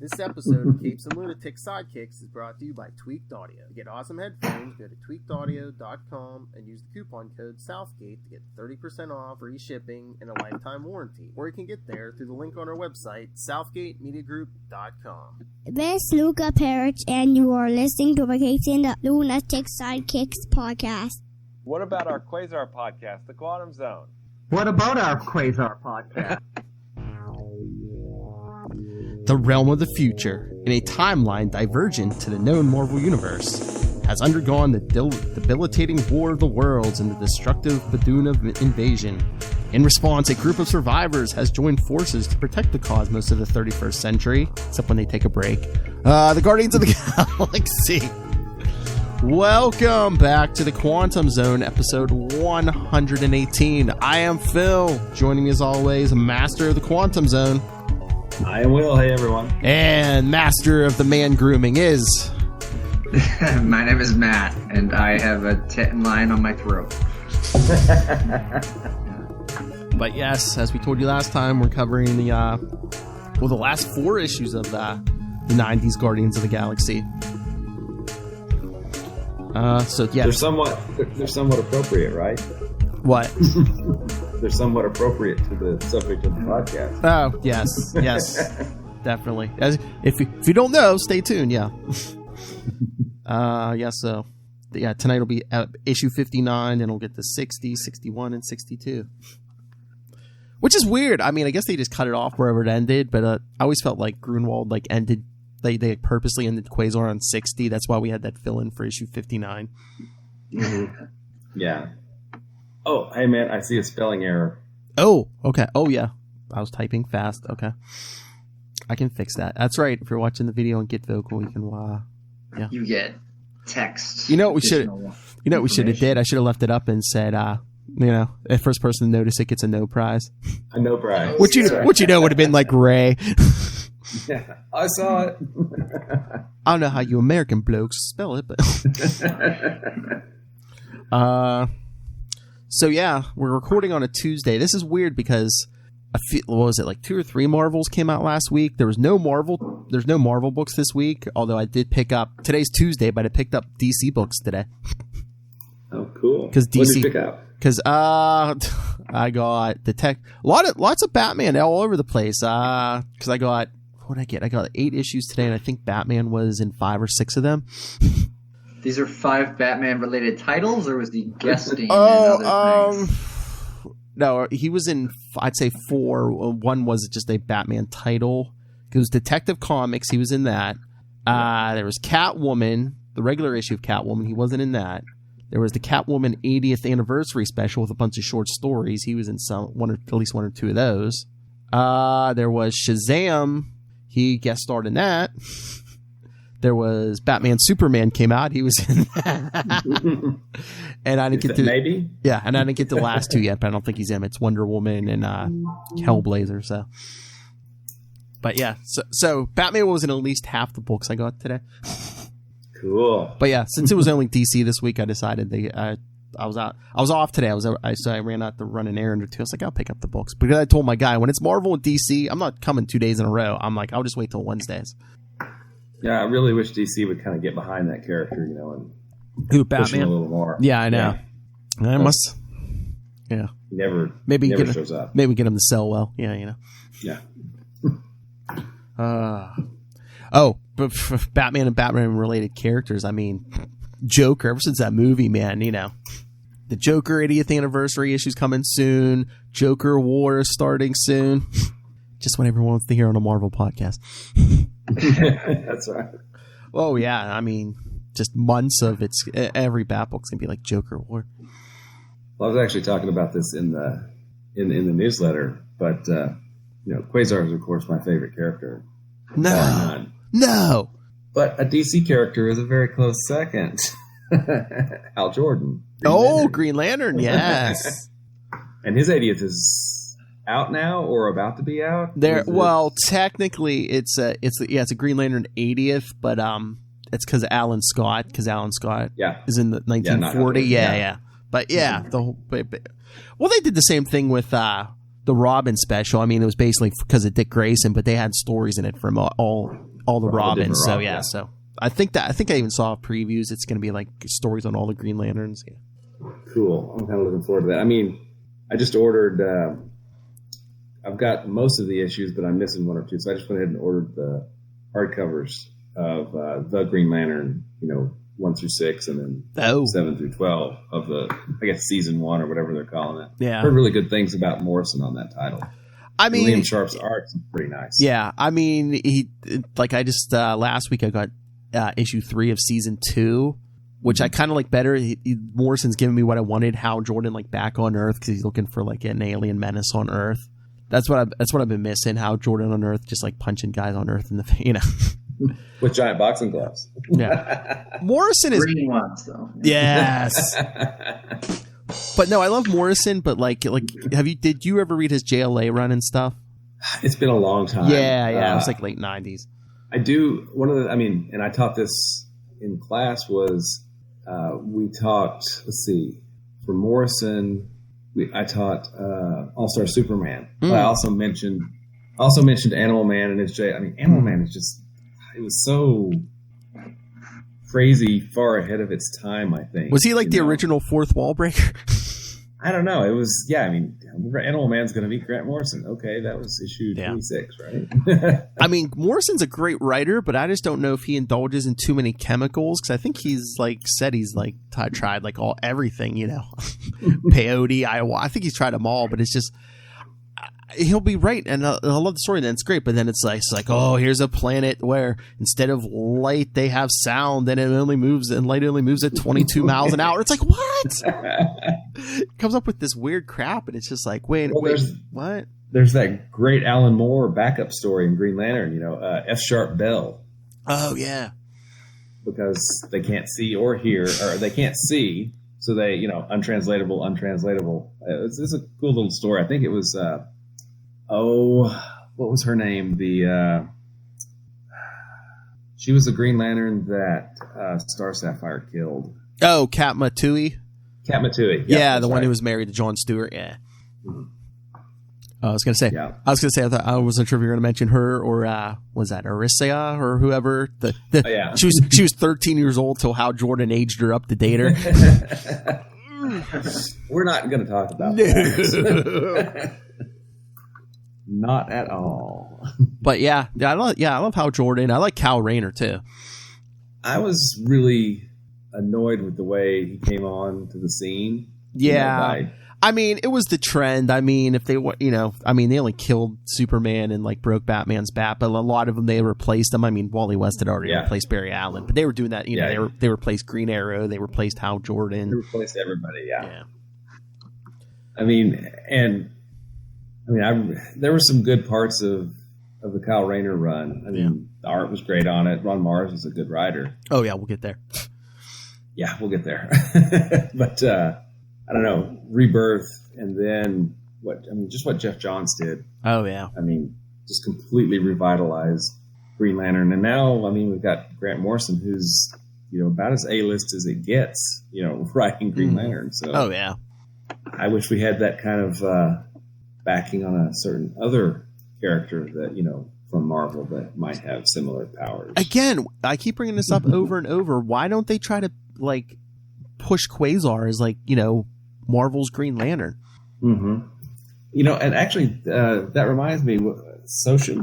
This episode of Capes and Lunatic Sidekicks is brought to you by Tweaked Audio. To get awesome headphones, go to tweakedaudio.com and use the coupon code Southgate to get 30% off, free shipping, and a lifetime warranty. Or you can get there through the link on our website, southgatemediagroup.com. This is Luca Perich, and you are listening to the Capes and the Lunatic Sidekicks podcast. What about our Quasar podcast, The Quantum Zone? What about our Quasar podcast? The realm of the future, in a timeline divergent to the known Marvel Universe, has undergone the debilitating War of the Worlds and the destructive Bethune invasion. In response, a group of survivors has joined forces to protect the cosmos of the 31st century, except when they take a break. The Guardians of the Galaxy. Welcome back to the Quantum Zone, episode 118. I am Phil. Joining me as always, Master of the Quantum Zone. I am Will. Hey, everyone. And Master of the Man Grooming is... My name is Matt, and I have a lion on my throat. But yes, as we told you last time, we're covering the last 4 issues of the 90s Guardians of the Galaxy. So yeah, they're somewhat appropriate, right? What? They're somewhat appropriate to the subject of the podcast. Oh yes, definitely. If you don't know, stay tuned. Yeah. So tonight will be issue 59, and we'll get to 60, 61, and 62. Which is weird. I mean, I guess they just cut it off wherever it ended, but I always felt like Grunwald ended. They purposely ended Quasar on 60. That's why we had that fill-in for issue 59. Mm-hmm. Yeah. Oh, hey man, I see a spelling error. Oh, okay. Oh yeah, I was typing fast. Okay, I can fix that. That's right. If you're watching the video on Get Vocal, you can. Yeah. You get text. You know what we should. You know what we should have did. I should have left it up and said, the first person to notice it gets a no prize. A no prize. Which would have been like Ray. Yeah, I saw it. I don't know how you American blokes spell it, but. So yeah, we're recording on a Tuesday. This is weird because what was it, like 2 or 3 Marvels came out last week? There's no Marvel books this week, although I did pick up, today's Tuesday, but I picked up DC books today. Oh, cool. Because DC, what did you pick up? Because I got lots of Batman all over the place. Because I got, what did I get? I got 8 issues today, and I think Batman was in 5 or 6 of them. These are 5 Batman-related titles, or was he guesting in other things? No, he was in, I'd say 4. One was just a Batman title. It was Detective Comics. He was in that. There was Catwoman, the regular issue of Catwoman. He wasn't in that. There was the Catwoman 80th anniversary special with a bunch of short stories. He was in at least 1 or 2 of those. There was Shazam. He guest starred in that. There was Batman Superman came out. He was in that. And I didn't get to maybe. Yeah, and I didn't get to the last 2 yet, but I don't think he's in. It's Wonder Woman and Hellblazer. So, but yeah, so Batman was in at least half the books I got today. Cool. But yeah, since it was only DC this week, I decided I was off today. So I ran out to run an errand or 2. I was like, I'll pick up the books. Because I told my guy, when it's Marvel and DC, I'm not coming 2 days in a row. I'm like, I'll just wait till Wednesdays. Yeah, I really wish DC would kind of get behind that character, and push him a little more. Yeah, I know. Yeah. I must. Yeah. He never shows up. Maybe get him to sell well. Yeah, Yeah. But for Batman and Batman-related characters, I mean, Joker, ever since that movie, man, the Joker 80th anniversary issue's coming soon. Joker War is starting soon. Just what everyone wants to hear on a Marvel podcast. That's right. Oh, yeah. I mean, just months of every Bat book's going to be like Joker War. Well, I was actually talking about this in the newsletter, but, Quasar is, of course, my favorite character. No. But a DC character is a very close second. Hal Jordan. Green Lantern, yes. And his 80th is out now or about to be out? Well, technically it's a Green Lantern 80th, but it's because Alan Scott is in the 1940. Yeah. But yeah, well, they did the same thing with the Robin special. I mean, it was basically because of Dick Grayson, but they had stories in it from all all the Robins. So Robin, yeah, so I think I even saw previews. It's going to be like stories on all the Green Lanterns. Yeah. Cool. I'm kind of looking forward to that. I mean, I just ordered. I've got most of the issues, but I'm missing one or two. So I just went ahead and ordered the hardcovers of the Green Lantern. 1 through 6, and then 7 through 12 of the, I guess, season 1 or whatever they're calling it. Yeah, heard really good things about Morrison on that title. I mean, Liam Sharp's art's pretty nice. Yeah, I mean, I just last week I got issue 3 of season 2, which I kind of like better. Morrison's giving me what I wanted. Hal Jordan back on Earth because he's looking for an alien menace on Earth. That's what I've been missing. Hal Jordan on Earth, just punching guys on Earth in the with giant boxing gloves. Yeah, Morrison is green ones though. Yes. But no, I love Morrison. But did you ever read his JLA run and stuff? It's been a long time. Yeah, it was late 90s. I do. And I taught this in class was we talked. Let's see, for Morrison, I taught All-Star Superman. But I also mentioned Animal Man and his J. I mean, Animal Man is just. It was so crazy far ahead of its time, I think. Was he the original fourth wall breaker? I don't know. It was, yeah, I mean, Animal Man's going to beat Grant Morrison. Okay, that was issue 26, right? I mean, Morrison's a great writer, but I just don't know if he indulges in too many chemicals, because I think he's, said he's, tried, everything, peyote, ayahuasca. I think he's tried them all, but it's just... He'll be right, and I love the story, and then it's great, but then it's oh, here's a planet where instead of light, they have sound, and light only moves at 22 miles an hour. It's what? It comes up with this weird crap, and it's just wait, what? There's that great Alan Moore backup story in Green Lantern, F Sharp Bell. Oh, yeah. Because they can't see or hear, or they can't see, so they, untranslatable. It's a cool little story. I think it was... what was her name? She was the Green Lantern that Star Sapphire killed. Oh, Kat Matui. Kat Matui. Yeah, the one who was married to Jon Stewart. Yeah. Mm-hmm. I was gonna say. I wasn't sure if you were gonna mention her or was that Arisia or whoever? Yeah. She was 13 years old till Hal Jordan aged her up to date her. We're not gonna talk about that. Not at all. But I love Hal Jordan. I like Cal Rayner too. I was really annoyed with the way he came on to the scene. Yeah. I mean, it was the trend. I mean, if they they only killed Superman and broke Batman's bat, but a lot of them they replaced them. I mean, Wally West had already replaced Barry Allen, but they were doing that. They replaced Green Arrow. They replaced Hal Jordan. They replaced everybody. Yeah. I mean, there were some good parts of the Kyle Rayner run. I mean, the art was great on it. Ron Mars is a good writer. Oh, yeah, we'll get there. Yeah, we'll get there. But, I don't know, Rebirth and then just what Jeff Johns did. Oh, yeah. I mean, just completely revitalized Green Lantern. And now, we've got Grant Morrison, who's, about as A-list as it gets, writing Green Lantern. So, oh, yeah. I wish we had that kind of... backing on a certain other character that, from Marvel that might have similar powers. Again, I keep bringing this up over and over. Why don't they try to, push Quasar as, Marvel's Green Lantern? Mm-hmm. And actually, that reminds me, Social,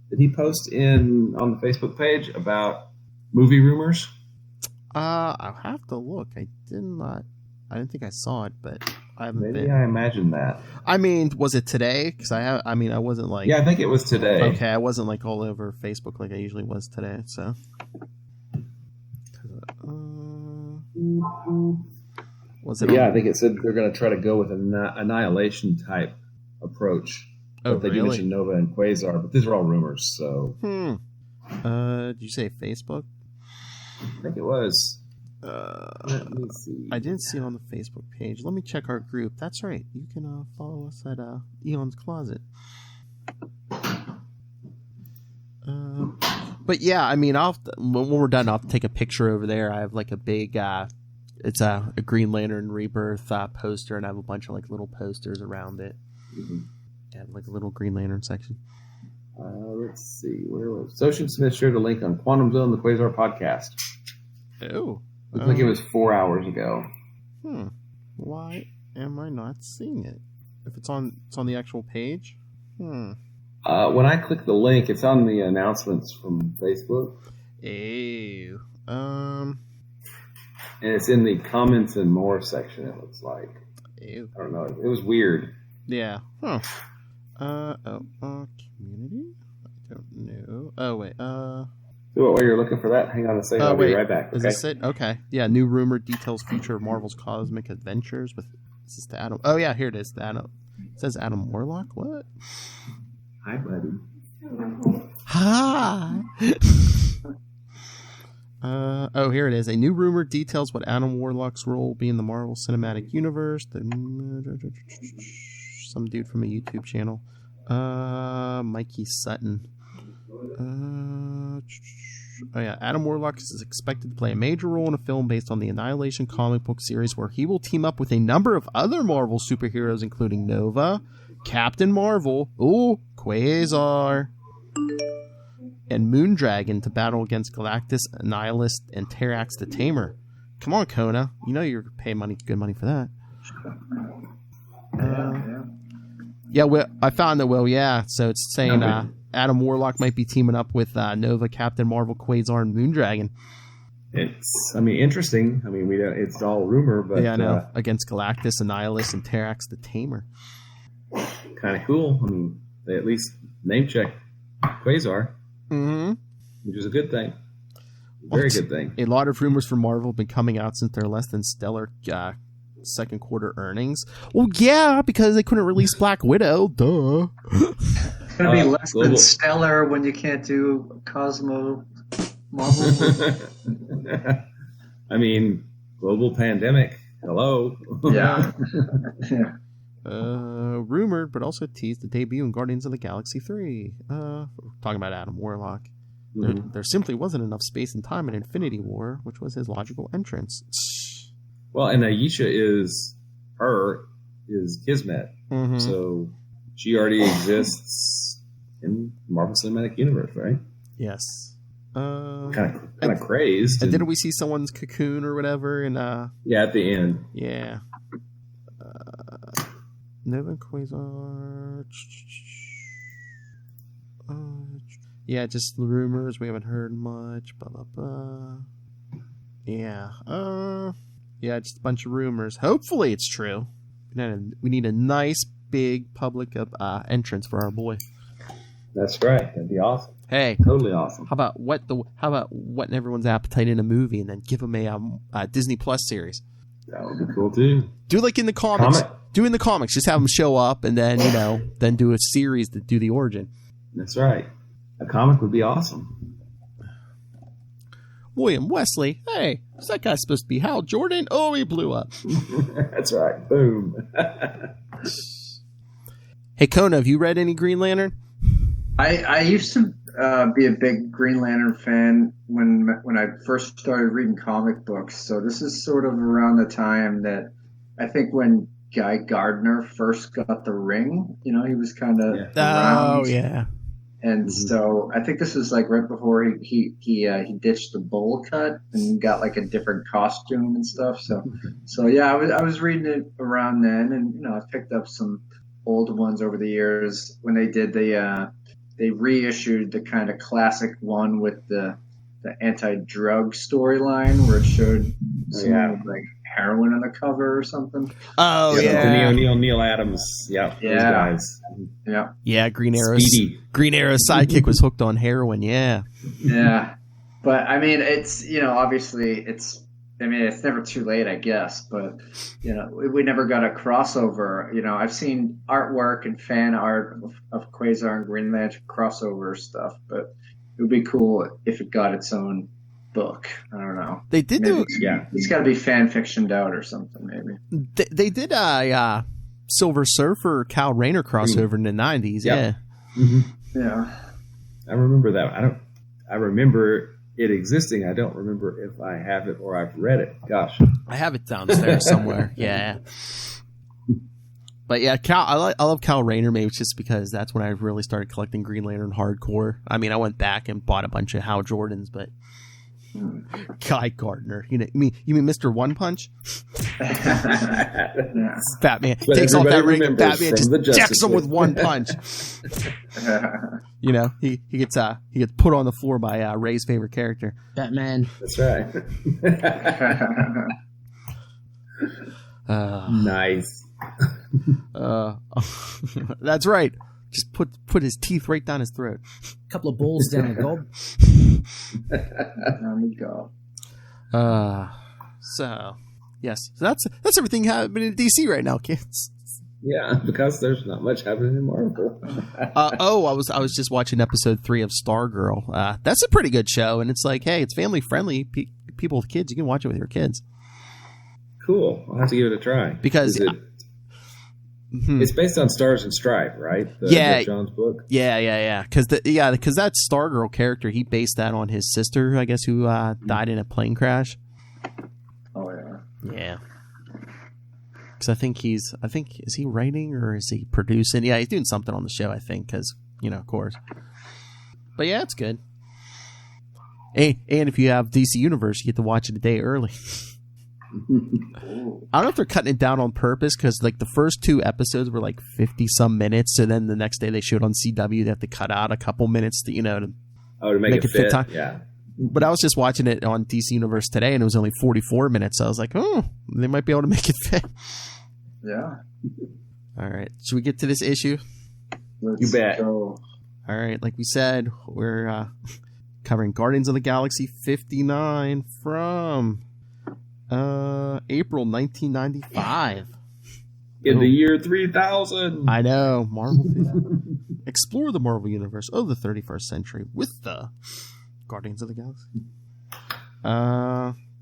did he post on the Facebook page about movie rumors? I'll have to look. I didn't think I saw it, but... Maybe I imagined that. I mean, was it today? Because I wasn't Yeah, I think it was today. Okay, I wasn't all over Facebook like I usually was today. So, was it? Yeah, I think it said they're going to try to go with an annihilation type approach. Oh, but they do mention Nova and Quasar, but these are all rumors. So, did you say Facebook? I think it was. Let me see. I didn't see it on the Facebook page. Let me check our group. That's right. You can follow us at Eon's Closet. But yeah, when we're done, I'll take a picture over there. I have a big, it's a Green Lantern Rebirth poster, and I have a bunch of little posters around it. Mm-hmm. And a little Green Lantern section. Let's see. Where was Ocean Smith shared a link on Quantum Zone, the Quasar podcast. Oh. Looks like it was 4 hours ago. Why am I not seeing it? If it's on the actual page? When I click the link, it's on the announcements from Facebook. Ew. And it's in the comments and more section, it looks like. Ew. I don't know. It was weird. Yeah. Huh. Community? I don't know. Oh, wait. So while you're looking for that, hang on a second. I'll be right back. Okay? Is this it? Okay. Yeah, new rumor details feature Marvel's cosmic adventures with... Is this the Adam... Oh, yeah, here it is. The Adam... It says Adam Warlock? What? Hi, buddy. Hi! Here it is. A new rumor details what Adam Warlock's role will be in the Marvel Cinematic Universe. Some dude from a YouTube channel. Mikey Sutton. Adam Warlock is expected to play a major role in a film based on the Annihilation comic book series where he will team up with a number of other Marvel superheroes, including Nova, Captain Marvel, Quasar, and Moondragon to battle against Galactus, Annihilus, and Terax the Tamer. Come on, Kona. You know you're paying good money for that. Well, I found that. Well, yeah. So it's saying Adam Warlock might be teaming up with Nova, Captain Marvel, Quasar, and Moondragon. It's, interesting. It's all rumor, but yeah, I know. Against Galactus, Annihilus, and Terax the Tamer. Kind of cool. They at least name check Quasar, which is a good thing. Very good thing. A lot of rumors from Marvel have been coming out since their less than stellar second quarter earnings. Well, yeah, because they couldn't release Black Widow. Duh. It's going to be less than stellar when you can't do Cosmo Marvel. Global pandemic. Hello. Yeah. Yeah. Rumored, but also teased the debut in Guardians of the Galaxy 3. Talking about Adam Warlock. There simply wasn't enough space and time in Infinity War, which was his logical entrance. Well, and Aisha is Kismet. So she already exists in Marvel Cinematic Universe, right? Yes. Kind of crazed. And didn't we see someone's cocoon or whatever? Yeah, at the end. Yeah. Nova Quasar. Yeah, just rumors. We haven't heard much. Blah blah blah. Yeah. Yeah, just a bunch of rumors. Hopefully, it's true. We need a nice big public entrance for our boy. That's right. That'd be awesome. Hey, totally awesome. How about whetting everyone's appetite in a movie and then give them a Disney Plus series? That would be cool too. Do like in the comics. Do in the comics. Just have them show up and then then do a series to do the origin. That's right. A comic would be awesome. William Wesley. Hey, is that guy supposed to be Hal Jordan? Oh, he blew up. That's right. Boom. Hey, Kona, have you read any Green Lantern? I used to be a big Green Lantern fan when I first started reading comic books. So this is sort of around the time that I think when Guy Gardner first got the ring. He was kind of around. Oh yeah. And so I think this was like right before he ditched the bowl cut and got like a different costume and stuff. So yeah, I was reading it around then, and I picked up some old ones over the years when they did they reissued the kind of classic one with the anti-drug storyline where it showed someone with like heroin on the cover or something. Oh yeah, Neil Adams. Yeah, those guys. Yeah. Green Arrow's sidekick was hooked on heroin. Yeah. But it's obviously it's never too late, I guess. But we never got a crossover. I've seen artwork and fan art of Quasar and Green Lantern crossover stuff, but it would be cool if it got its own book. I don't know. They did it's got to be fan fictioned out or something. Maybe they did a Silver Surfer Kyle Rayner crossover in the 90s. Yep. Yeah. I remember that. I remember it existing. I don't remember if I have it or I've read it. Gosh, I have it downstairs somewhere. Yeah. But yeah, I love Kyle Rayner, maybe just because that's when I really started collecting Green Lantern hardcore. I mean, I went back and bought a bunch of Hal Jordans, but Guy Gardner, you mean Mr. One Punch? Batman takes off that ring, and Batman just jacks him with one punch. He gets put on the floor by Ray's favorite character, Batman. That's right. Nice. That's right. Just put his teeth right down his throat. A couple of balls down the gob. Down we go. So that's everything happening in DC right now, kids. Yeah, because there's not much happening in Marvel. I was just watching episode 3 of Stargirl. That's a pretty good show, and it's like, hey, it's family friendly. People with kids, you can watch it with your kids. Cool. I'll have to give it a try. Because it's based on Stars and Stripe, right? Yeah. John's book. Yeah. Because that Stargirl character, he based that on his sister, I guess, who died in a plane crash. Oh yeah. Yeah. Because I think is he writing or is he producing? Yeah, he's doing something on the show, I think, because, of course. But yeah, it's good. And if you have DC Universe, you get to watch it a day early. I don't know if they're cutting it down on purpose, because like the first 2 episodes were like 50 some minutes, so then the next day they showed on CW they have to cut out a couple minutes to to make it fit time. Yeah. But I was just watching it on DC Universe today, and it was only 44 minutes. So I was like, oh, they might be able to make it fit. Yeah. All right, should we get to this issue? You bet. Go. All right, like we said, we're covering Guardians of the Galaxy 59 from April 1995. In the year 3000. I know. Marvel. Explore the Marvel Universe of the 31st century with the Guardians of the Galaxy.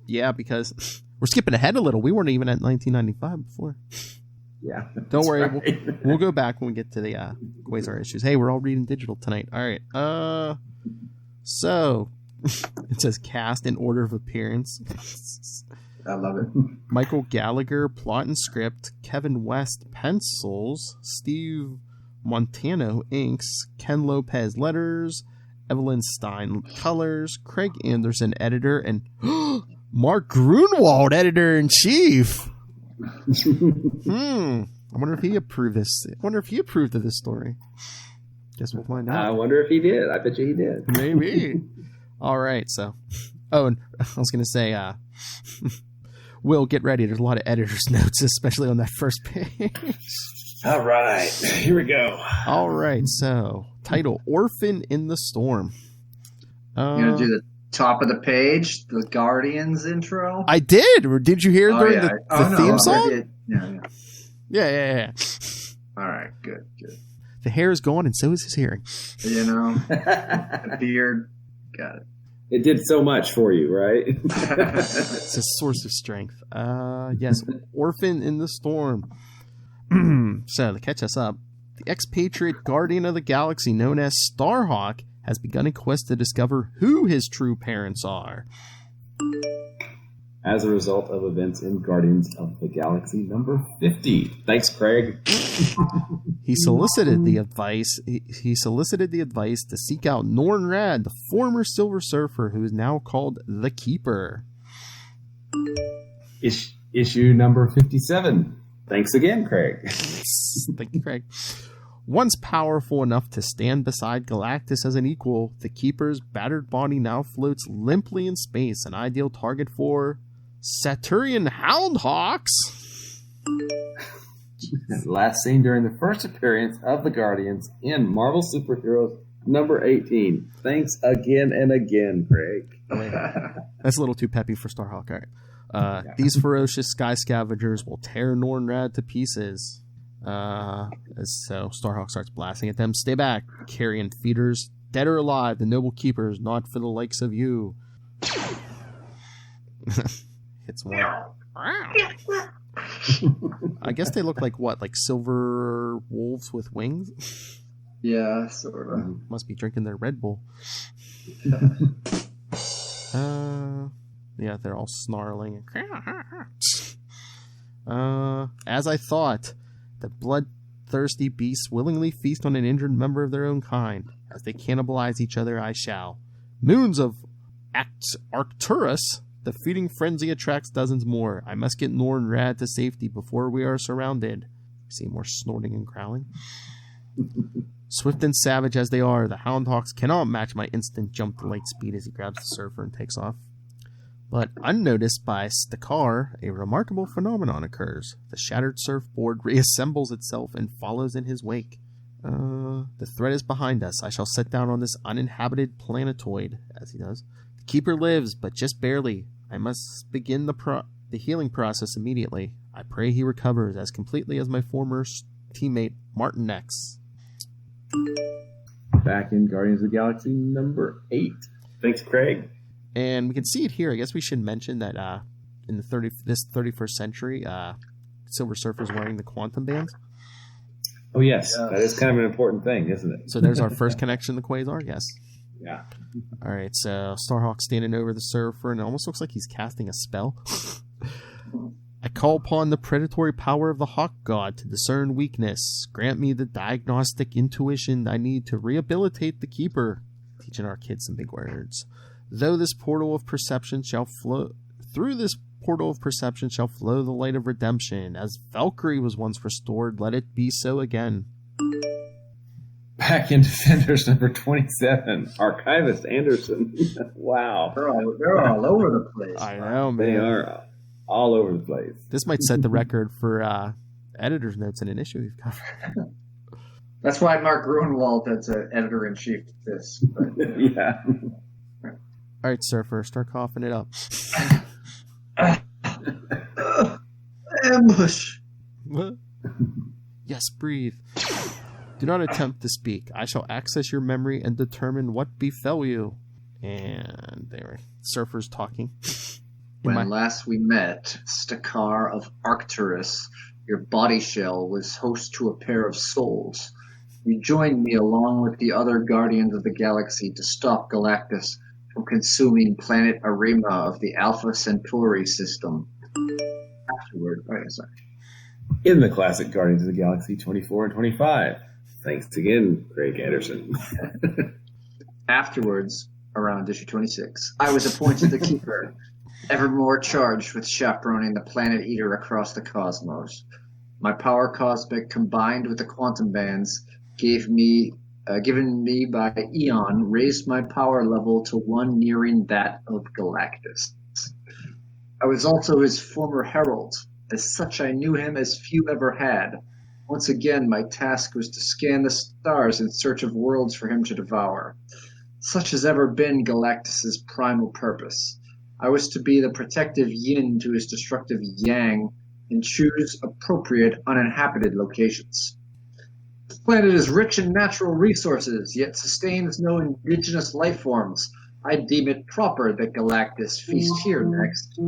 Yeah, because we're skipping ahead a little. We weren't even at 1995 before. Yeah. Don't worry. Right. We'll go back when we get to the Quasar issues. Hey, we're all reading digital tonight. All right. So it says cast in order of appearance. I love it. Michael Gallagher, plot and script. Kevin West, pencils. Steve Montano, inks. Ken Lopez, letters. Evelyn Stein, colors. Craig Anderson, editor. And Mark Grunwald, editor-in-chief. I wonder if he approved this. I wonder if he approved of this story. Guess we'll find out. I wonder if he did. I bet you he did. Maybe. All right, so. Oh, and I was going to say, Will, get ready. There's a lot of editor's notes, especially on that first page. All right. Here we go. All right, so. Title, Orphan in the Storm. You going to do the top of the page, the Guardians intro? I did. Or did you hear during the theme song? Yeah. All right, good. The hair is gone, and so is his hearing. The beard, got it. It did so much for you, right? It's a source of strength. Yes, Orphan in the Storm. So, to catch us up, the expatriate guardian of the galaxy known as Starhawk has begun a quest to discover who his true parents are. As a result of events in Guardians of the Galaxy number 50. Thanks, Craig. He solicited the advice. He solicited the advice to seek out Norn Rad, the former Silver Surfer, who is now called the Keeper. Issue number 57. Thanks again, Craig. Thank you, Craig. Once powerful enough to stand beside Galactus as an equal, the Keeper's battered body now floats limply in space, an ideal target for Saturnian Houndhawks. Last seen during the first appearance of the Guardians in Marvel Superheroes number 18. Thanks again and again, Craig. That's a little too peppy for Starhawk. All right. These ferocious sky scavengers will tear Norn Rad to pieces. So Starhawk starts blasting at them. Stay back, carrion feeders. Dead or alive, the noble keepers, not for the likes of you. Hits one. I guess they look like what? Like silver wolves with wings? Yeah, sort of. Must be drinking their Red Bull. Yeah, they're all snarling. As I thought, The bloodthirsty beasts willingly feast on an injured member of their own kind. As they cannibalize each other, I shall. Moons of Arcturus, the feeding frenzy attracts dozens more. I must get Nor and Rad to safety before we are surrounded. See more snorting and growling. Swift and savage as they are, the Houndhawks cannot match my instant jump to light speed as he grabs the surfer and takes off. But unnoticed by Stakar, a remarkable phenomenon occurs. The shattered surfboard reassembles itself and follows in his wake. The threat is behind us. I shall set down on this uninhabited planetoid, as he does. The Keeper lives, but just barely. I must begin the healing process immediately. I pray he recovers as completely as my former teammate, Martin X. Back in Guardians of the Galaxy number 8. Thanks, Craig. And we can see it here. I guess we should mention that in the this 31st century, Silver Surfer's wearing the quantum bands. Oh, yes. That is kind of an important thing, isn't it? So there's our first connection to Quasar, yes. Yeah. All right, so Starhawk standing over the surfer, and it almost looks like he's casting a spell. I call upon the predatory power of the Hawk God to discern weakness. Grant me the diagnostic intuition I need to rehabilitate the Keeper. Teaching our kids some big words. Through this portal of perception shall flow the light of redemption. As Valkyrie was once restored, let it be so again. Back in Defenders number 27, Archivist Anderson. Wow. They're all over the place. I know, man. They are all over the place. This might set the record for editor's notes in an issue we've covered. That's why Mark Gruenwald is an editor-in-chief to this. But, Yeah. All right, Surfer, start coughing it up. ambush. What? Yes, breathe. Do not attempt to speak. I shall access your memory and determine what befell you. And there, Surfer's talking. When last we met, Stakar of Arcturus, your body shell was host to a pair of souls. You joined me along with the other Guardians of the Galaxy to stop Galactus from consuming planet Arima of the Alpha Centauri system. Afterward, In the classic Guardians of the Galaxy 24 and 25. Thanks again, Craig Anderson. Afterwards, around issue 26, I was appointed the Keeper, ever more charged with chaperoning the Planet Eater across the cosmos. My power cosmic, combined with the quantum bands, given me by Eon, raised my power level to one nearing that of Galactus. I was also his former herald. As such, I knew him as few ever had. Once again, my task was to scan the stars in search of worlds for him to devour. Such has ever been Galactus's primal purpose. I was to be the protective yin to his destructive yang and choose appropriate uninhabited locations. This planet is rich in natural resources, yet sustains no indigenous life forms. I deem it proper that Galactus feast here next.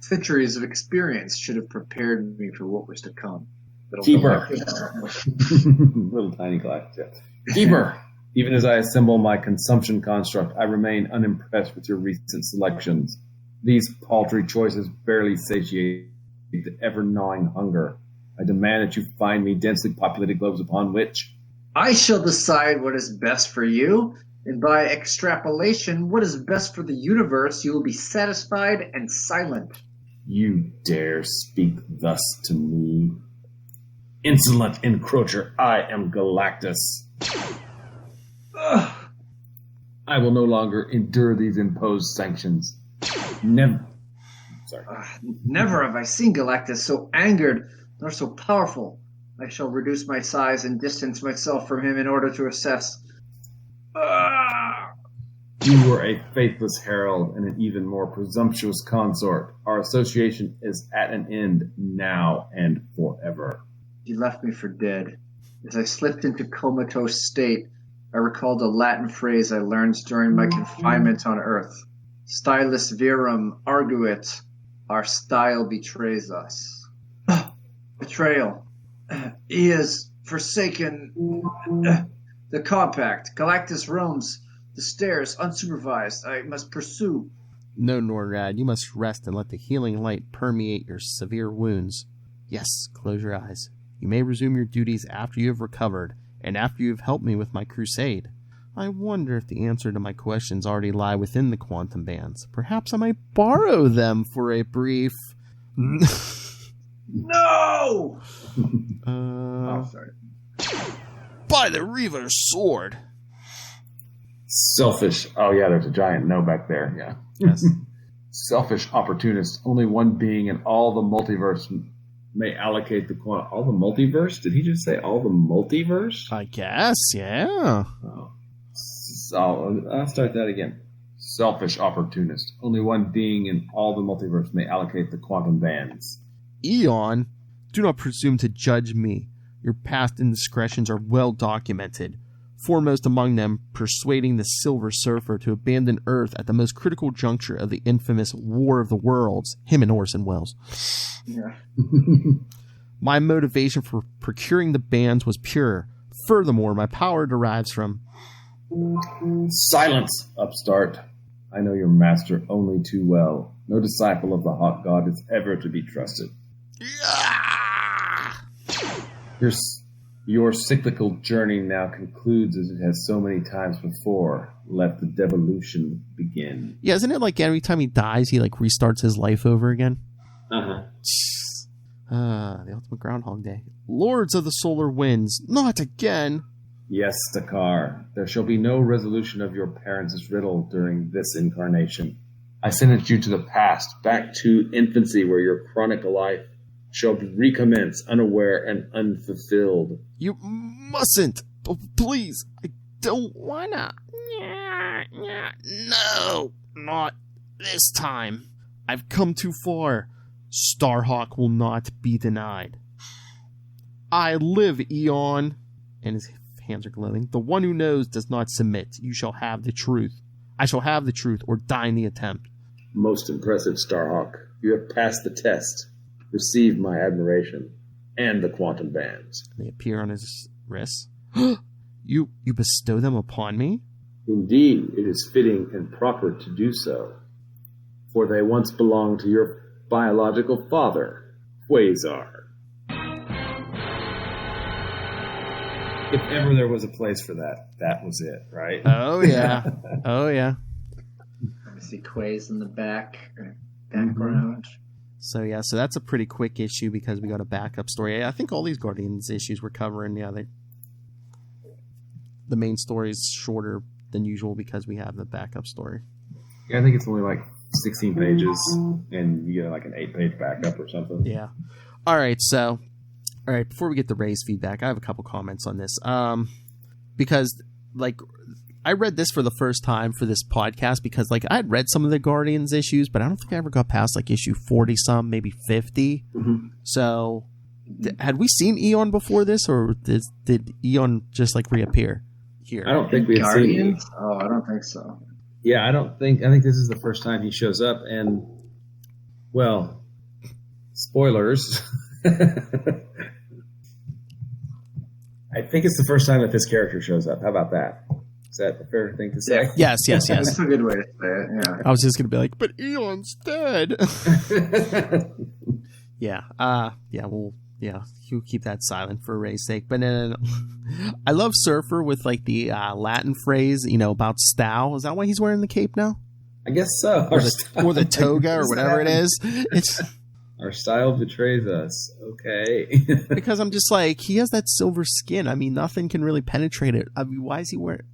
Centuries of experience should have prepared me for what was to come. Keeper. Little tiny glass jets. Keeper. Even as I assemble my consumption construct, I remain unimpressed with your recent selections. These paltry choices barely satiate the ever-gnawing hunger. I demand that you find me densely populated globes upon which I shall decide what is best for you, and by extrapolation, what is best for the universe. You will be satisfied and silent. you dare speak thus to me. Insolent encroacher, I am Galactus. Ugh. I will no longer endure these imposed sanctions. Never Never have I seen Galactus so angered, nor so powerful. I shall reduce my size and distance myself from him in order to assess. You were a faithless herald and an even more presumptuous consort. Our association is at an end now and forever. He left me for dead. As I slipped into comatose state, I recalled a Latin phrase I learned during my confinement on Earth. Stylus virum arguit. Our style betrays us. Betrayal. He has forsaken the compact. Galactus roams the stairs unsupervised. I must pursue. No, Norrad, you must rest and let the healing light permeate your severe wounds. Yes, close your eyes. You may resume your duties after you have recovered, and after you have helped me with my crusade. I wonder if the answer to my questions already lie within the quantum bands. Perhaps I might borrow them for a brief... No! Sorry. By the Reaver's sword. Selfish. Oh, yeah, there's a giant no back there. Yeah. Yes. Selfish opportunist. Only one being in all the multiverse may allocate the quantum. All the multiverse? Did he just say all the multiverse? I guess, yeah. Oh. So, I'll start that again. Selfish opportunist. Only one being in all the multiverse may allocate the quantum bands. Eon, do not presume to judge me. Your past indiscretions are well documented. Foremost among them, persuading the Silver Surfer to abandon Earth at the most critical juncture of the infamous War of the Worlds. Him and Orson Welles. Yeah. My motivation for procuring the bands was pure. Furthermore, my power derives from... Silence, upstart. I know your master only too well. No disciple of the Hawk God is ever to be trusted. Your cyclical journey now concludes as it has so many times before. Let the devolution begin. Yeah, isn't it like every time he dies, he like restarts his life over again? Uh-huh. The ultimate Groundhog Day. Lords of the Solar Winds, not again! Yes, Dakar, there shall be no resolution of your parents' riddle during this incarnation. I sentence you to the past, back to infancy where your chronic life shall recommence unaware and unfulfilled. You mustn't! Please! I don't wanna! No! Not this time! I've come too far. Starhawk will not be denied. I live, Eon! And his hands are glowing. The one who knows does not submit. You shall have the truth. I shall have the truth or die in the attempt. Most impressive, Starhawk. You have passed the test. Receive my admiration and the quantum bands. They appear on his wrists. You bestow them upon me? Indeed, it is fitting and proper to do so. For they once belonged to your biological father, Quasar. If ever there was a place for that, that was it, right? Oh, yeah. Oh, yeah. I see Quays in the background. So, yeah, so that's a pretty quick issue because we got a backup story. I think all these Guardians issues we're covering, yeah, the main story is shorter than usual because we have the backup story. Yeah, I think it's only like 16 pages, and you get like an 8-page backup or something. Yeah. All right, before we get the Ray's feedback, I have a couple comments on this. Because, like, I read this for the first time for this podcast because, like, I had read some of the Guardians issues, but I don't think I ever got past, like, issue 40-some, maybe 50. Mm-hmm. So, had we seen Eon before this, or did Eon just, like, reappear here? I don't think we had seen Eon. Oh, I don't think so. Yeah, I think this is the first time he shows up, and, well, spoilers. I think it's the first time that this character shows up. How about that? Is that a fair thing to say? Yes. That's a good way to say it, yeah. I was just going to be like, but Eon's dead. He'll keep that silent for Ray's sake. But then I love Surfer with, like, the Latin phrase, about Stow. Is that why he's wearing the cape now? I guess so. Or the toga or whatever it is. It's... Our style betrays us. Okay. Because I'm just like, he has that silver skin. I mean, nothing can really penetrate it. I mean, why is he wearing...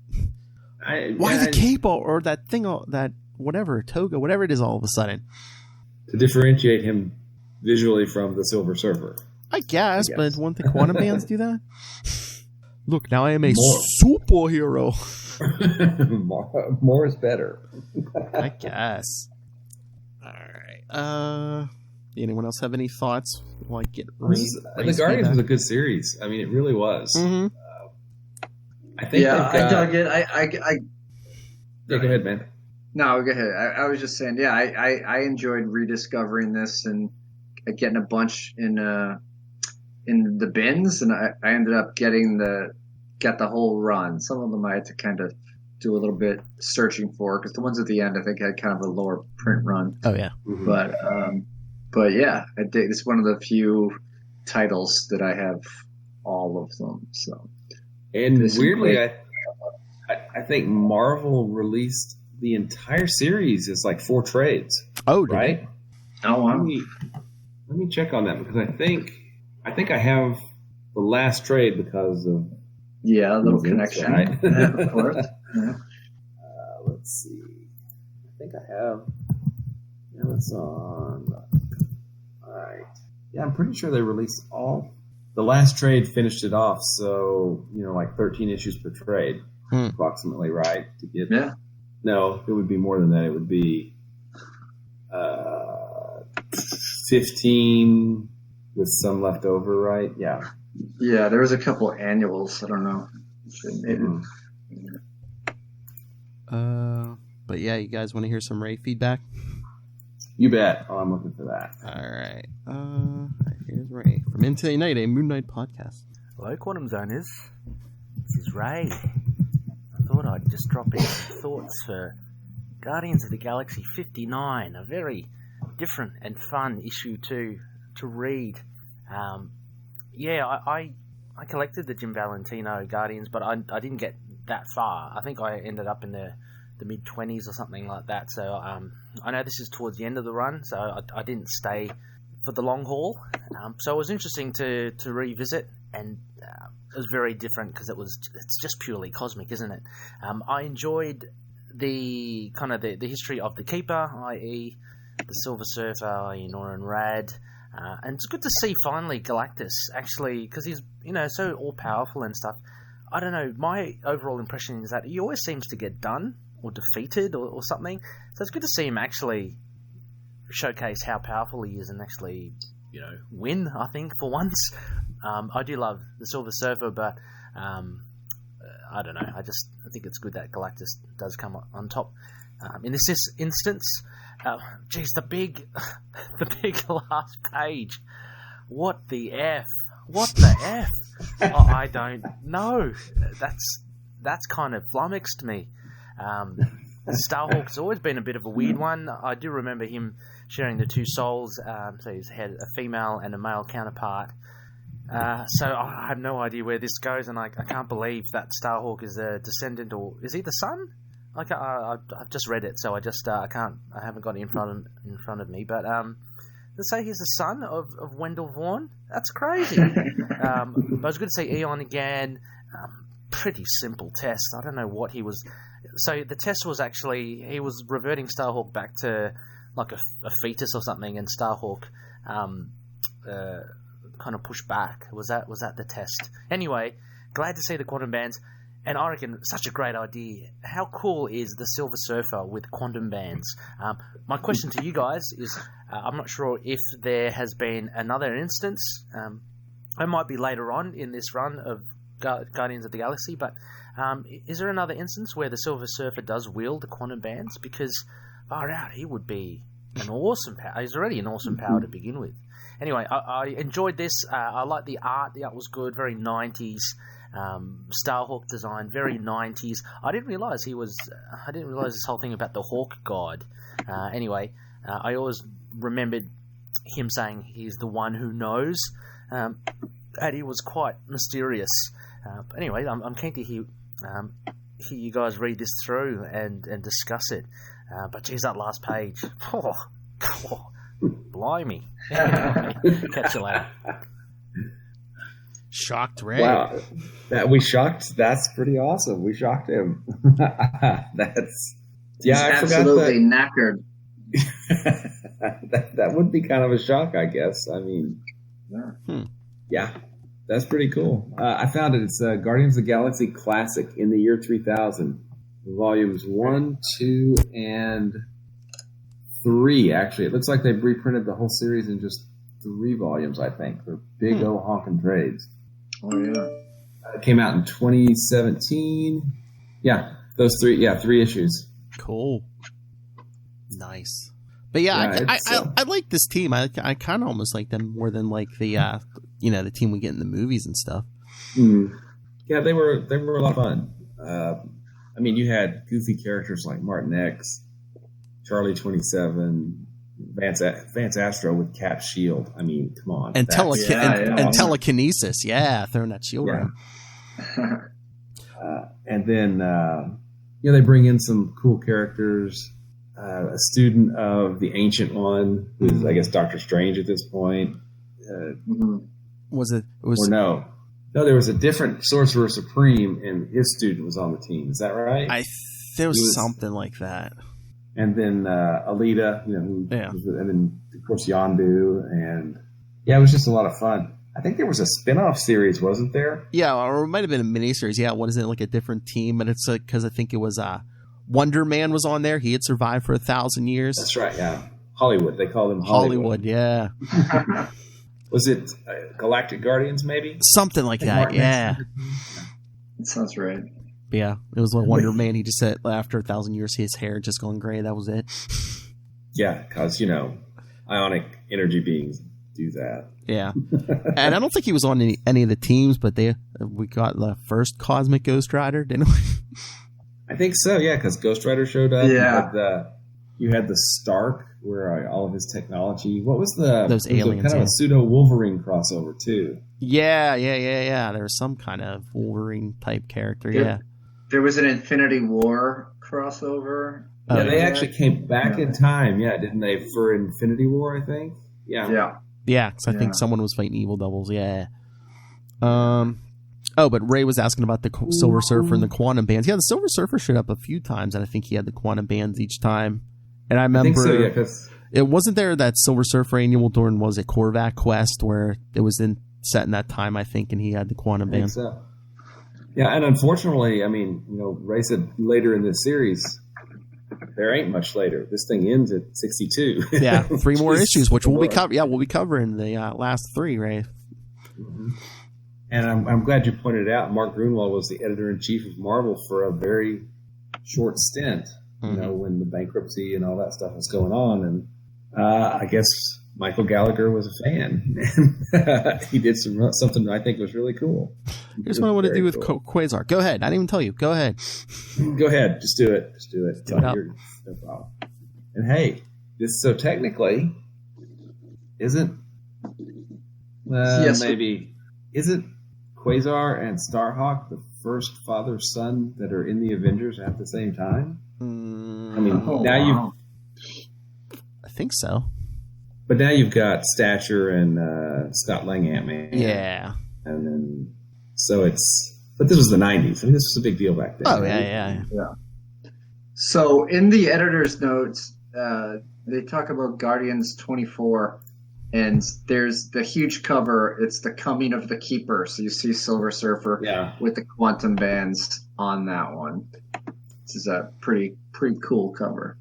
Why the cape or that thing, that whatever, toga, whatever it is all of a sudden? To differentiate him visually from the Silver Surfer. I guess. But won't the quantum bands do that? Look, now I am a superhero. More is better. I guess. All right. Anyone else have any thoughts? The Guardians was a good series. I mean, it really was. Mm-hmm. I think. Yeah, I dug it. Go ahead, man. No, go ahead. I was just saying. Yeah, I enjoyed rediscovering this and getting a bunch in the bins, and I ended up got the whole run. Some of them I had to kind of do a little bit searching for because the ones at the end I think had kind of a lower print run. Oh yeah. Mm-hmm. But yeah, I think it's one of the few titles that I have all of them. So, and weirdly, I think Marvel released the entire series as like 4 trades. Oh, right? Oh, wow. Let me check on that because I think I have the last trade because of a little connection, right? Yeah, of course. Yeah. Let's see. I think I have. It's on. All right. Yeah, I'm pretty sure they released all. The last trade finished it off, so like 13 issues per trade, approximately, right? To get. Yeah. No, it would be more than that. It would be 15 with some left over, right? Yeah. Yeah, there was a couple annuals. I don't know. But yeah, you guys want to hear some Ray feedback? You bet. Oh, I'm looking for that. All right. Here's Ray from Into the Night, a Moon Knight podcast. Hello, Quantum Zoners. This is Ray. I thought I'd just drop in some thoughts for Guardians of the Galaxy 59, a very different and fun issue to read. I collected the Jim Valentino Guardians, but I didn't get that far. I think I ended up in the mid-20s or something like that. So I know this is towards the end of the run, so I didn't stay for the long haul. So it was interesting to revisit, and it was very different because it's just purely cosmic, isn't it? I enjoyed the kind of the history of the Keeper, i.e. the Silver Surfer, i.e. Norrin Rad. And it's good to see finally Galactus actually, because he's so all powerful and stuff. I don't know. My overall impression is that he always seems to get done or defeated or something. So it's good to see him actually showcase how powerful he is and actually win. I think for once, I do love the Silver Surfer, but I don't know. I think it's good that Galactus does come on top. In this instance. The big last page. What the F? What the F? I don't know. That's kind of flummoxed me. Starhawk's always been a bit of a weird one. I do remember him sharing the 2 souls. So he's had a female and a male counterpart. So I have no idea where this goes, and I can't believe that Starhawk is a descendant, or is he the son? I've just read it, so I haven't got it in front of me. But let's say he's the son of Wendell Vaughn. That's crazy. But it was good to see Eon again. Pretty simple test. I don't know what he was. So the test was actually he was reverting Starhawk back to like a fetus or something, and Starhawk kind of pushed back. Was that the test? Anyway, glad to see the quantum bands. And I reckon such a great idea. How cool is the Silver Surfer with quantum bands? My question to you guys is, I'm not sure if there has been another instance. It might be later on in this run of Guardians of the Galaxy, but is there another instance where the Silver Surfer does wield the quantum bands? Because, far out, he would be an awesome power. He's already an awesome power to begin with. Anyway, I enjoyed this. I like the art. The art was good, very 90s. Starhawk design, very 90s. I didn't realize this whole thing about the Hawk God. Anyway, I always remembered him saying he's the one who knows, and he was quite mysterious. But anyway, I'm keen to hear you guys read this through and discuss it. But geez, that last page, blimey! Catch you later. Shocked Ray. Wow, that's pretty awesome. We shocked him. He's absolutely knackered. that would be kind of a shock, I guess. I mean, yeah, that's pretty cool. I found it. It's Guardians of the Galaxy Classic in the year 3000, volumes 1, 2, and 3. Actually, it looks like they've reprinted the whole series in just 3 volumes. I think they're big old honking trades. Oh yeah. It came out in 2017. Yeah, those 3. Yeah, 3 issues. Cool. Nice. But yeah, I like this team. I kind of almost like them more than like the the team we get in the movies and stuff. Mm. Yeah, they were a lot of fun. I mean, you had goofy characters like Martin X, Charlie 27, Vance Astro with Cap's shield. I mean, come on. And, That's telekinesis. Yeah, throwing that shield around. And then, they bring in some cool characters. A student of the Ancient One, who's, I guess, Doctor Strange at this point. Was it? Or no, there was a different Sorcerer Supreme, and his student was on the team. Is that right? There was something like that. And then Alita, and then of course Yondu, and it was just a lot of fun. I think there was a spin-off series, wasn't there? Yeah, or it might have been a miniseries. Yeah, what is it, like a different team? But it's because I think it was Wonder Man was on there. He had survived for 1,000 years. That's right. Yeah, Hollywood. They called him Hollywood. Yeah. Was it Galactic Guardians? Maybe something like that. Yeah. That sounds right. Yeah, it was like Wonder Man. He just said after 1,000 years, his hair had just gone gray. That was it. Yeah, because ionic energy beings do that. Yeah, and I don't think he was on any of the teams, but we got the first Cosmic Ghost Rider, didn't we? I think so. Yeah, because Ghost Rider showed up. Yeah, you had the Stark, where all of his technology. What was those aliens? Kind of a pseudo Wolverine crossover too. Yeah. There was some kind of Wolverine type character. Yeah. There was an Infinity War crossover. Yeah, they actually came back in time, didn't they, for Infinity War, I think? Yeah. Yeah, because I think someone was fighting evil doubles, yeah. But Ray was asking about the Silver Surfer and the Quantum Bands. Yeah, the Silver Surfer showed up a few times, and I think he had the Quantum Bands each time. And I remember it wasn't there that Silver Surfer annual during, was it Korvac Quest, where it was set in that time, I think, and he had the Quantum Bands. So. Yeah, and unfortunately, I mean, Ray said later in this series, there ain't much later. This thing ends at 62. Yeah, 3 more issues, which we'll be covering the last 3, Ray. Mm-hmm. And I'm glad you pointed out Mark Gruenwald was the editor-in-chief of Marvel for a very short stint, when the bankruptcy and all that stuff was going on. And I guess Michael Gallagher was a fan. He did something I think was really cool. Here's what I want to do with Quasar. Go ahead. I didn't even tell you. Go ahead. Go ahead. Just do it. Do it up. No problem. And hey, so technically isn't Quasar and Starhawk the first father-son that are in the Avengers at the same time? I mean, I think so. But now you've got Stature and Scott Lang Ant-Man. Yeah. And then, but this was the 90s. I mean, this was a big deal back then. Oh, right? Yeah. So in the editor's notes, they talk about Guardians 24, and there's the huge cover. It's the coming of the Keeper. So you see Silver Surfer with the quantum bands on that one. This is a pretty cool cover.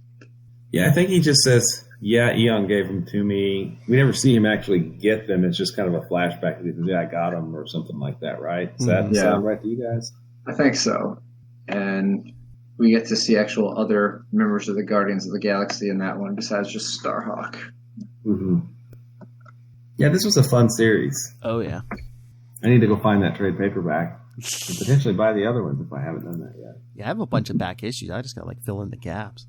Yeah, I think he just says, Eon gave them to me. We never see him actually get them. It's just kind of a flashback. He says, I got them, or something like that, right? Does that sound right to you guys? I think so. And we get to see actual other members of the Guardians of the Galaxy in that one, besides just Starhawk. Mm-hmm. Yeah, this was a fun series. Oh, yeah. I need to go find that trade paperback and potentially buy the other ones if I haven't done that yet. Yeah, I have a bunch of back issues. I just got to fill in the gaps.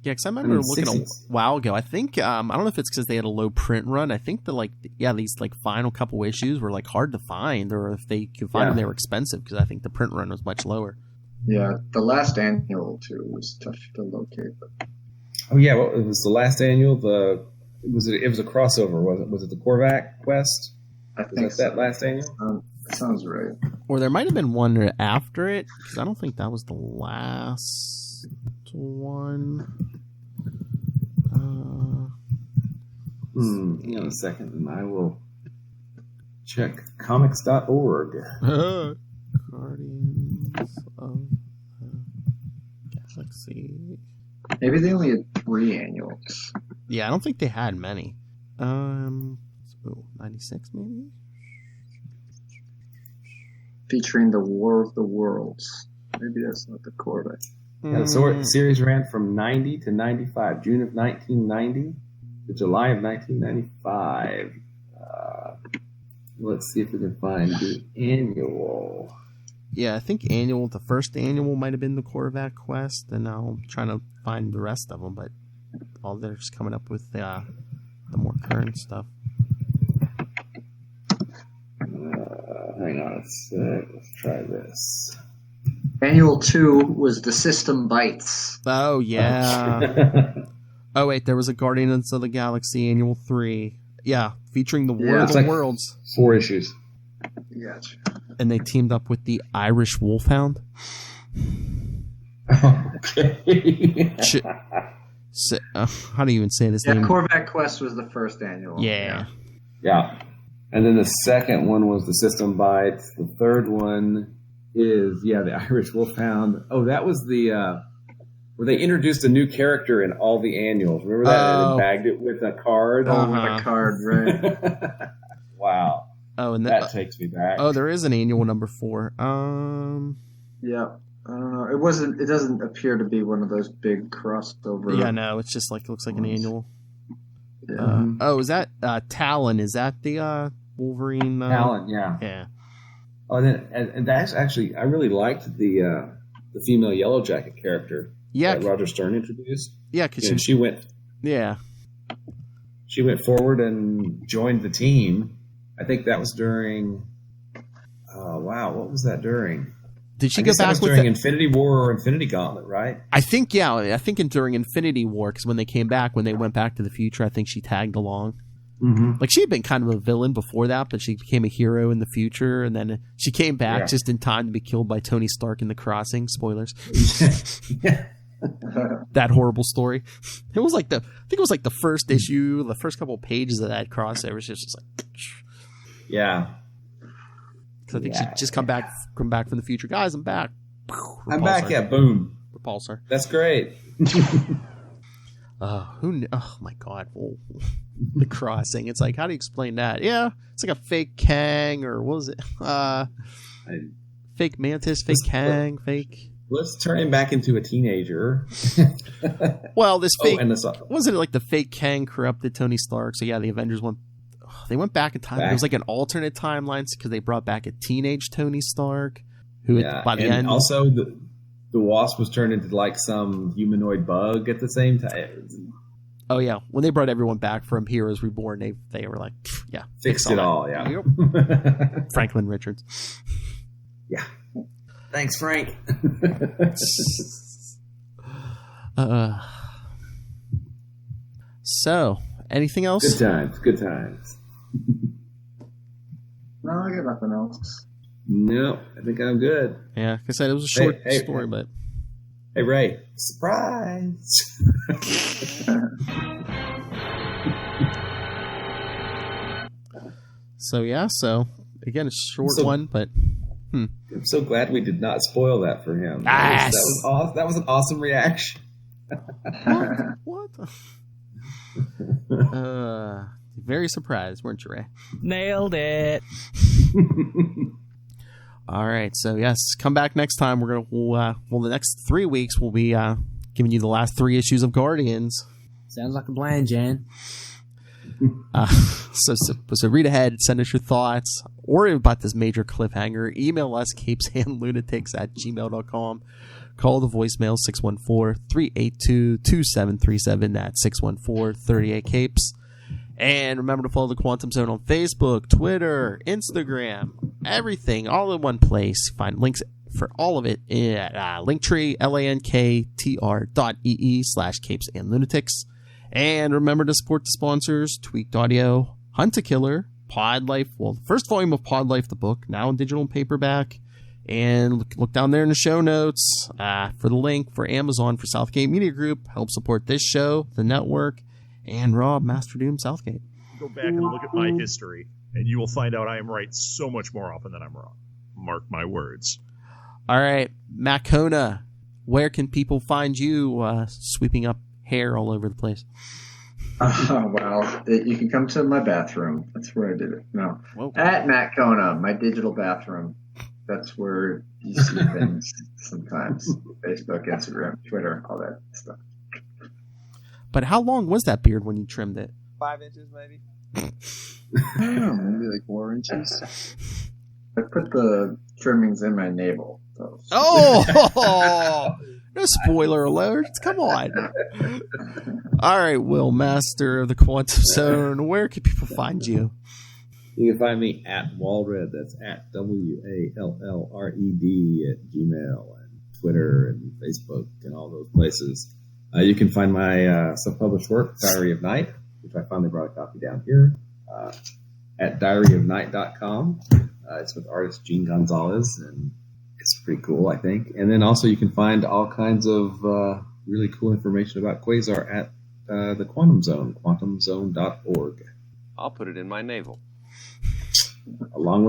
Yeah, because I remember looking a while ago. I think I don't know if it's because they had a low print run. I think these final couple issues were hard to find, or if they could find them, they were expensive because I think the print run was much lower. Yeah, the last annual too was tough to locate. But... Oh yeah, well, it was the last annual. It was a crossover. Was it the Korvac Quest? I think so. That last annual. That sounds right. Or there might have been one after it because I don't think that was the last one. Hang on a second, and I will check comics.org. Guardians of the Galaxy. Maybe they only had 3 annuals. Yeah, I don't think they had many. 96 maybe? Featuring the War of the Worlds. Maybe that's not the Corvette. Yeah, the series ran from 90 to 95. June of 1990 to July of 1995. Let's see if we can find the annual. Yeah, I think the first annual might have been the Korvac Quest, and now I'm trying to find the rest of them. But all they're just coming up with the more current stuff. Hang on a sec. Let's try this. Annual 2 was The System Bites. Oh, yeah. Oh, wait, there was a Guardians of the Galaxy Annual 3. Yeah, featuring the War of the Worlds. 4 issues. Gotcha. And they teamed up with the Irish Wolfhound. Okay. How do you even say his name? Corvette Quest was the first annual. Yeah. Yeah. And then the second one was The System Bites. The third one is, the Irish Wolfhound. Oh, that was the... where they introduced a new character in all the annuals. Remember that? And they bagged it with a card? Oh, with a card, right. Wow. Oh, and that takes me back. Oh, there is an annual number 4. Yeah. I don't know. It doesn't appear to be one of those big crossover. Yeah, no, it's just like, it looks like an annual. Yeah. Is that Talon? Is that the Wolverine? Talon, yeah. Yeah. Oh, and that's actually, I really liked the female Yellow Jacket character. Yeah, that Roger Stern introduced. Yeah, because she went. Yeah, she went forward and joined the team. I think that was during. Oh wow, what was that during? Did she go back with during Infinity War or Infinity Gauntlet? Right. I think during Infinity War, because when they went back to the future, I think she tagged along. Mm-hmm. Like she had been kind of a villain before that, but she became a hero in the future, and then she came back just in time to be killed by Tony Stark in The Crossing. Spoilers. Yeah. That horrible story. It was like the first issue, the first couple of pages of that crossover was just like, yeah. Because I think she just come back from the future. Guys, I'm back. I'm back. Yeah, boom. Repulsor. That's great. Oh my God. Oh, The Crossing. It's like, how do you explain that? Yeah, it's like a fake Kang, or what was it? Fake Mantis, fake Kang, fake. Let's turn him back into a teenager. Well, this fake wasn't it like the fake Kang corrupted Tony Stark? So yeah, the Avengers went back in time. It was like an alternate timeline because they brought back a teenage Tony Stark, who by the end also the Wasp was turned into like some humanoid bug at the same time. Oh yeah, when they brought everyone back from Heroes Reborn, they were like, yeah, fixed it all. Yeah, yep. Franklin Richards. Yeah. Thanks, Frank. So, anything else? Good times. No, I got nothing else. No, I think I'm good. Yeah, like I said, it was a short story, but... Hey, Ray. Surprise! So, again, it's a short one, but... I'm so glad we did not spoil that for him. Yes. That was an awesome reaction. What? Very surprised, weren't you, Ray? Nailed it. All right, so yes, come back next time. We're gonna the next 3 weeks we'll be giving you the last 3 issues of Guardians. Sounds like a plan, Jan. So read ahead, send us your thoughts or about this major cliffhanger. Email us capesandlunatics@gmail.com. Call the voicemail 614-382-2737. That's 614-38-CAPES. And remember to follow the Quantum Zone on Facebook, Twitter, Instagram, everything, all in one place. Find links for all of it at Linktree, linktr.ee/capesandlunatics. And remember to support the sponsors, Tweaked Audio, Hunt a Killer, Pod Life, the first volume of Pod Life, the book, now in digital and paperback. And look down there in the show notes for the link for Amazon for Southgate Media Group. Help support this show, the network, and Rob, Master Doom, Southgate. Go back and look at my history, and you will find out I am right so much more often than I'm wrong. Mark my words. All right, Matt Kona, where can people find you sweeping up hair all over the place? You can come to my bathroom. That's where I did it. No. Whoa. At Matt Kona, my digital bathroom. That's where you see things sometimes. Facebook, Instagram, Twitter, all that stuff. But how long was that beard when you trimmed it? 5 inches, maybe. I don't know, maybe like 4 inches. I put the trimmings in my navel. So. Oh! No spoiler alerts. Come on. All right, Will, master of the Quantum Zone. Where can people find you? You can find me at Wallred. That's at WALLRED at Gmail and Twitter and Facebook and all those places. You can find my self-published work, Diary of Night, which I finally brought a copy down here, at diaryofnight.com. It's with artist Gene Gonzalez, and it's pretty cool, I think. And then also you can find all kinds of really cool information about Quasar at the Quantum Zone, quantumzone.org. I'll put it in my navel. Along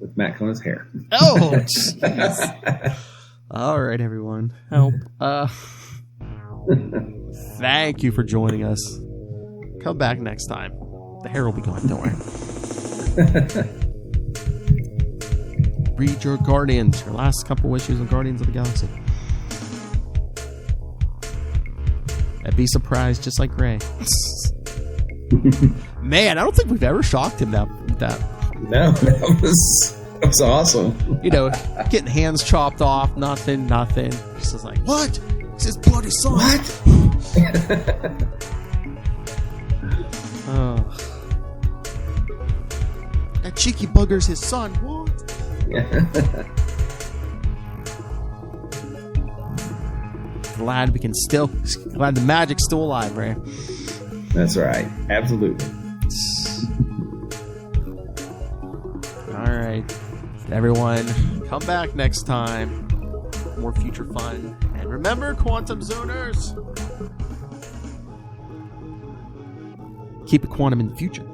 with Matt Cona's hair. Oh, jeez. All right, everyone. Help. Thank you for joining us. Come back next time. The hair will be gone, don't worry. Read your Guardians, your last couple issues of Guardians of the Galaxy. And be surprised, just like Gray. Man, I don't think we've ever shocked him that. No, that was awesome. You know, getting hands chopped off, nothing. Just was like, what? It's his bloody son. What? Oh. That cheeky bugger's his son. What? Glad the magic's still alive, Ray. That's right. Absolutely. All right. Everyone, come back next time. More future fun. And remember, Quantum Zoners, keep it quantum in the future.